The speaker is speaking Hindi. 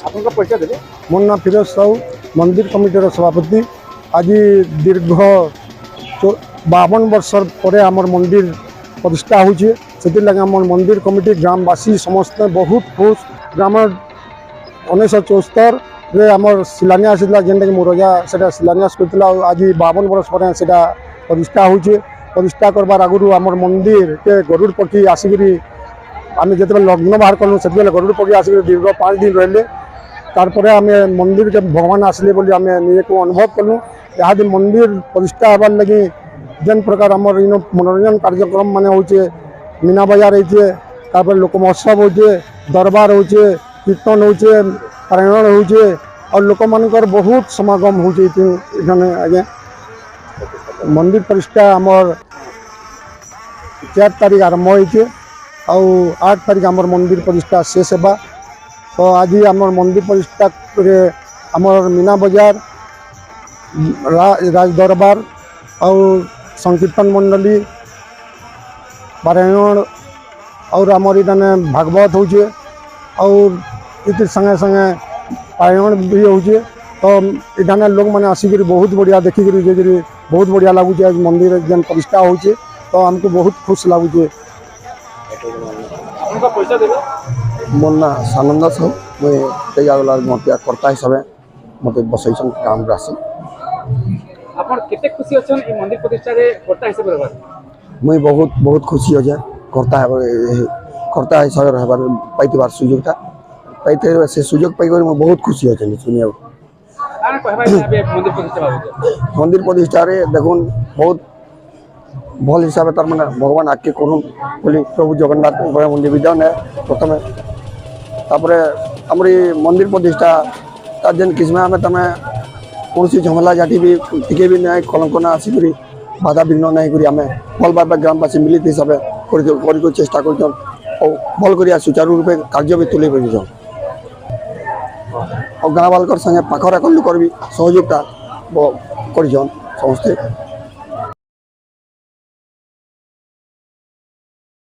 आपनका परिचय देबे। मोर नाम फिरोज साहू मंदिर कमिटर सभापति। आज दीर्घ 52 वर्ष पर आमर मंदिर प्रतिष्ठा होचे से लगे आम मंदिर कमिटी ग्रामवासी समस्त बहुत खुश। ग्राम 1974 रे आमर शिलान्यास जेनटा कि मोर रजा से शिलान्यास करता। आज 52 वर्ष पर से प्रतिष्ठा होचे। प्रतिष्ठा करवार आगु आमर मंदिर के गरुड़ पक्षी आसिकी आम जो लग्न बाहर कलु से गरुड़ पक्षी आसिक दीर्घ 5 दिन रहिले। तारपरे आम मंदिर के भगवान आसले बोली आम निजे को अनुभव कलु। यहाँ मंदिर प्रतिष्ठा होबार लगी जेन प्रकार आमर इन मनोरंजन कार्यक्रम माने होचे, मीना बाजार होचे, लोक महोत्सव होचे, दरबार होचे, कीर्तन होचे, पारायण होचे और लोक मानकर बहुत समागम होचे। आगे मंदिर प्रतिष्ठा आमर 4 तारीख आरंभ होचे और 8 तारीख आमर मंदिर प्रतिष्ठा शेष हेबा। तो आज आमर मंदिर प्रतिष्ठा आमर मीना बाजार, राज दरबार और संकीर्तन मंडली, पारायण और आमर इने भागवत होचे और इति संगे संगे पारायण भी होचे। तो इठाने लोग मैंने आसिक बहुत बढ़िया देखिक बहुत बढ़िया लगुच। आज मंदिर जेन प्रतिष्ठा होचे तो हमको बहुत खुश लगुचे। आपनका परिचय देबे। मोर ना सानंद साहू मुझे मत कर्ता हिसाब से मत बसईन काम आसी। आपन केते खुशी अछन ई मंदिर प्रतिष्ठा रे कर्ता हिसाब रे? मुई बहुत बहुत खुशी हो जाए कर्ता हिसाब से रहबार पाइबार सुजोगटा पाइते से सुजोग पाई बहुत खुशी अच्छे सुनिया। काना कहबा हिसाब मंदिर प्रतिष्ठा बाबू मंदिर प्रतिष्ठा रे देखुन बहुत भल हिसाब तार माने भगवान आके करूँ बोली प्रभु जगन्नाथ मंदिर विधान है प्रथम आमर मंदिर प्रतिष्ठा तार जेन किस्म आम तमें कौन झमेला जाति भी टिके भी ना कलंक ना आसिक बाधा विघ्न नहीं करी आम भल भाव ग्रामवासी मिलित हिसाब से चेष्टा कर भल कर सुचारू रूपे कार्य भी तुले पार और गाँव वालों संगे पाखर लोकर भी सहयोगता कर समस्ते।